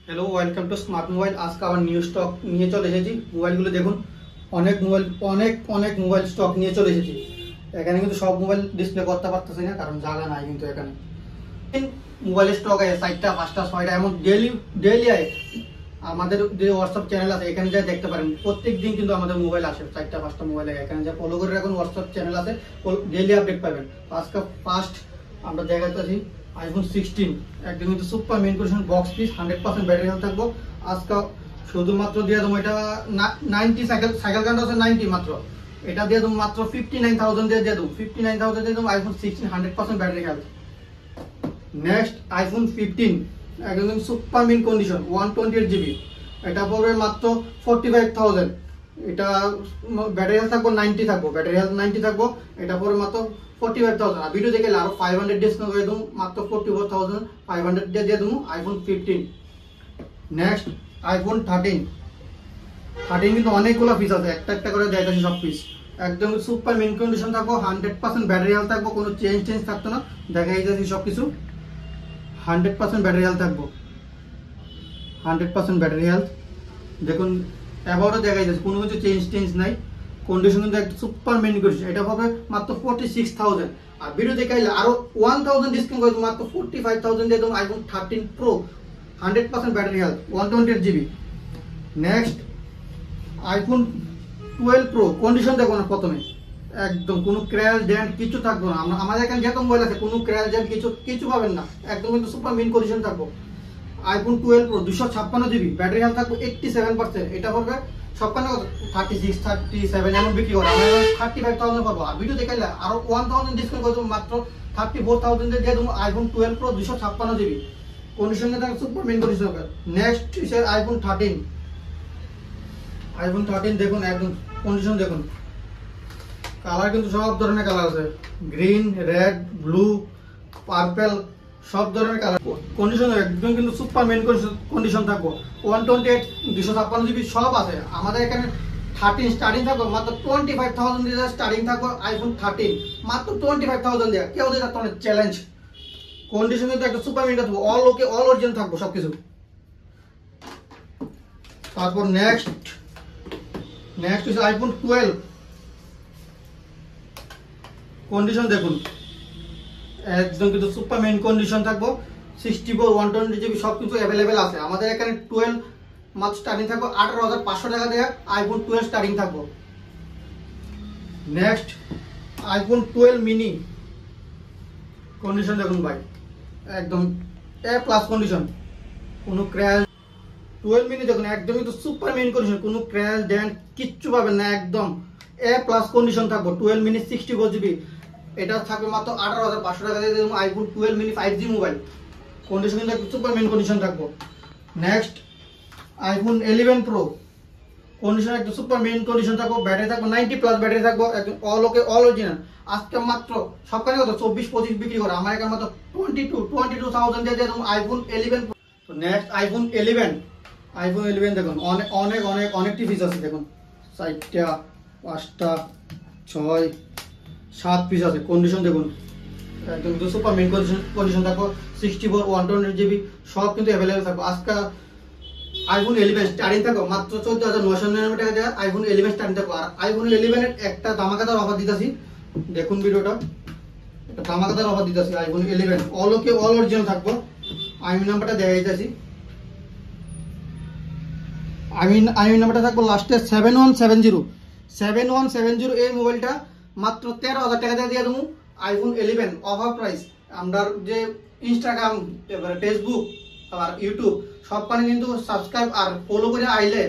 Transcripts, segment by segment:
Hello, welcome to smart mobile. আজকে আবার new stock নিয়ে চলে এসেছি। মোবাইলগুলো দেখুন, অনেক মোবাইল স্টক নিয়ে চলে এসেছি। এখানে কিন্তু সব মোবাইল ডিসপ্লে করতে পারতেছি না, কারণ জায়গা নাই। কিন্তু এখানে মোবাইলের স্টক আছে 4টা 5টা 6টা, এমন ডেইলি আয়। আমাদের যে হোয়াটসঅ্যাপ চ্যানেল আছে এখানে যা দেখতে পারেন, প্রত্যেক দিন কিন্তু আমাদের মোবাইল আসে 4টা 5টা মোবাইল। এখানে যা ফলো করে রাখুন, হোয়াটসঅ্যাপ চ্যানেল আছে, ডেইলি আপডেট পাবেন। আজকে ফার্স্ট আমরা দেখাচ্ছি আইফোন 16, একদম কিন্তু super main condition box piece, 100% battery health থাকবো। আজকে শুধুমাত্র দিয়ে দেবো এটা 90 সাইকেল কাউন্ট আছে 90 মাত্র। এটা দিয়ে দেবো মাত্র 59,000 দিয়ে দেবো, 59,000 দিয়ে দেবো iPhone 16 100% battery health. Next iPhone 15, একদম সুপার মেইন কন্ডিশন 128 জিবি, এটা পড়বে মাত্র 45,000। এটা ব্যাটারি হেলথ থাকবো 90 থাকবো, ব্যাটারি হেলথ 90 থাকবো। এটা পড়বে মাত্র 45,000। আর ভিডিও দেখে আরো 500 ডিসকাউন্ট করে দেবো, মাত্র 44,500 দিয়ে দেবো আইফোন 15। নেক্সট আইফোন 13 কিন্তু অনেকগুলো পিস আছে, একটা করে দেখাচ্ছি সব পিস। একদম সুপার মেইন কন্ডিশন থাকবো, 100% ব্যাটারি হেলথ থাকবো, কোনো চেঞ্জ থাকতো না। দেখাই যাচ্ছি সব কিছু, 100% ব্যাটারি হেলথ থাকবো, 100% ব্যাটারি হেলথ। দেখুন অ্যাবাউটও দেখাই যাচ্ছে, কোনো কিছু চেঞ্জ নাই। কন্ডিশন কিন্তু একটা সুপার মেইন কন্ডিশন। এটা হবে মাত্র 46,000। আর ভিডিও দেখাইলে আরো 1000 ডিসকাউন্ট করে মাত্র 45,000 দিয়ে দেবো iPhone 13 pro, 100% battery health, 128 GB. Next iPhone 12 pro, condition দেখো না প্রথমে, একদম কোনো ক্র্যাশ ড্যান্ট কিছু থাকবে না। আমাদের এখানে যত মোবাইল আছে কোনো ক্র্যাশ ড্যান্ট কিছু পাবেন না, একদম কিন্তু সুপার মেইন কন্ডিশন থাকবো। IPhone 12 pro 256 GB, battery health থাকবো 87%। এটা পড়বে সব কানে 36 37 এমন বিক্রি করে, আমরা 35,000 পাবো। আর ভিডিও দেখাইলে আরো 1000 ডিসকাউন্ট করে দেবো, মাত্র 34,000 দিয়ে দেবো আইফোন 12 প্রো 256 জিবি, কন্ডিশনে থাকে সুপার মেইন কন্ডিশন হবে। নেক্সট হচ্ছে আইফোন 13 দেখুন, একদম কন্ডিশন দেখুন। কালার কিন্তু সব ধরনের কালার আছে, গ্রিন, রেড, ব্লু, পার্পল, সব ধরনের কালার। কন্ডিশন একদম কিন্তু সুপার মেইন কন্ডিশন থাকবো। 128 256 জিবি সব আছে আমাদের এখানে। 13 স্টার্টিং থাকবো মাত্র 25,000 দিয়ে স্টার্টিং থাকবো আইফোন 13, মাত্র 25,000 দিয়ে। কেউ দিয়ে থাকতো না, চ্যালেঞ্জ। কন্ডিশন কিন্তু একটা সুপার মেইন থাকবো, অল অরিজিনাল থাকবো সবকিছু। তারপর নেক্সট হচ্ছে আইফোন 12, কন্ডিশন দেখুন, একদম কিন্তু সুপার মেইন কন্ডিশন থাকবো। 64 120 জিবি সব কিছু অ্যাভেলেবেল আছে আমাদের এখানে। 12 মাত্র স্টার্টিং থাকবো 18,500 টাকা দিয়ে আইফোন 12 স্টার্টিং থাকবো। নেক্সট আইফোন 12 মিনি, কন্ডিশন দেখুন ভাই, একদম এ প্লাস কন্ডিশন, কোনো ক্র্যাশ। 12 মিনি দেখুন, একদম কিন্তু সুপার মেইন কন্ডিশন, কোনো ক্র্যাশ ড্যান্ট কিচ্ছু পাবেন না, একদম এ প্লাস কন্ডিশন থাকবো। 12 মিনি 64 জিবি, এটা থাকবে মাত্র 18,500 টাকা দিয়ে দেবো iPhone 12 mini 5G mobile, condition কিন্তু একটু সুপার মেইন কন্ডিশন থাকবো। নেক্সট আইফোন 11 প্রো, কন্ডিশন একটু সুপার মেইন কন্ডিশন থাকবো, ব্যাটারি থাকবো 90+ ব্যাটারি থাকবো, একদম অল অরিজিনাল। আজকে মাত্র সবখানে কত 24-25 বিক্রি করে, আমার এখানে মাত্র 22,000 দিয়ে দেবো আইফোন 11 প্রো। তো নেক্সট আইফোন 11 দেখুন, অনেকটি ফিচার আছে দেখুন, 4টা 5টা 6 7 পিস আছে। কন্ডিশন দেখুন, একদম সুপার মেইন কন্ডিশন থাকবো। 64 128 জিবি সব কিন্তু অ্যাভেলেবেল থাকবো। আজকে আইফোন 11 স্টার্টিং থাকবো মাত্র 14,999 টাকা দিয়ে আইফোন 11 স্টার্টিং থাকবো। আর আইফোন 11 এর একটা ধামাকাদার অফার দিতেছি, দেখুন ভিডিওটা, একটা ধামাকাদার অফার দিতেছি। আইফোন 11 অল অরিজিনাল থাকবো। আইমি নাম্বারটা দেখা যাইতেছি, আইমি নাম্বারটা থাকবো লাস্টে 7170। এই মোবাইলটা মাত্র 13,000 টাকা দিয়ে দেবো আইফোন 11 অফার প্রাইস। আমরা যে ইনস্টাগ্রাম, এবারে ফেসবুক আর ইউটিউব সবখানে কিন্তু সাবস্ক্রাইব আর ফলো করে আইলে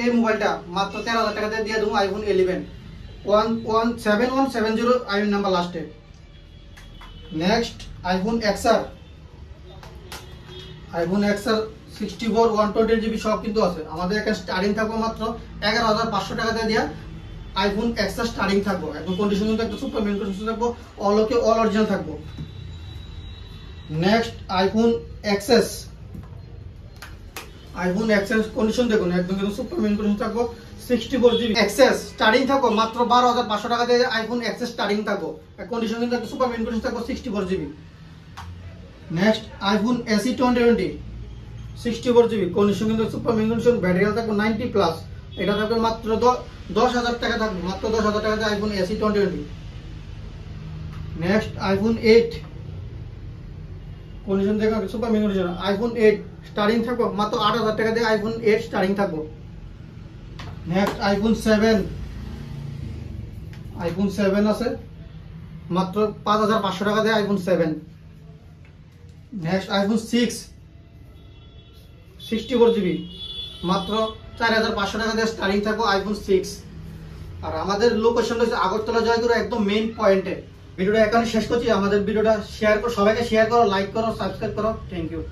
এই মোবাইলটা মাত্র 13,000 টাকা দিয়ে দেবো আইফোন 11 7170 আইফোন নাম্বার লাস্টে। নেক্সট আইফোন XR 64 128 জিবি সব কিন্তু আছে আমাদের এখানে। স্টার্টিং থাকবো মাত্র 11,500 টাকা দিয়ে আইফোন XR স্টার্টিং থাকবো, একদম কন্ডিশন কিন্তু একটা সুপার মেইন কন্ডিশন থাকবো, অল অরিজিনাল থাকবো। নেক্সট আইফোন XS কন্ডিশন দেখুন, একদম কিন্তু সুপার মেইন কন্ডিশন থাকবো। 64 জিবি XS স্টার্টিং থাকবো মাত্র 12,500 টাকা দিয়ে আইফোন XS স্টার্টিং থাকবো, কন্ডিশন কিন্তু একটা সুপার মেইন কন্ডিশন থাকবো 64 GB. Next iPhone SE 2020 64 GB condition কিন্তু সুপার কন্ডিশন, ব্যাটারি হেলথ থাকবে 90+। এটা থাকবে মাত্র 10,000 টাকা, থাকবে মাত্র 10,000 টাকাতে iPhone SE 2020। Next iPhone 8 condition দেখো সুপার কন্ডিশন, আইফোন 8 স্টার্টিং থাকবে মাত্র 8,000 টাকা দিয়ে আইফোন 8 স্টার্টিং থাকবে। নেক্সট আইফোন 7, আইফোন 7 আছে মাত্র 5,500 টাকা দিয়ে আইফোন 7। নেক্সট আইফোন 6 64 GB মাত্র 4,500 টাকা দিয়ে স্টার্টিং থাকবে আইফোন 6। আর আমাদের লোকেশন হচ্ছে আগরতলা জয়গুরু, একদম মেইন পয়েন্টে। ভিডিওটা এখানে শেষ করছি। আমাদের ভিডিওটা শেয়ার করো, সবাইকে শেয়ার করো, লাইক করো, সাবস্ক্রাইব করো। Thank you.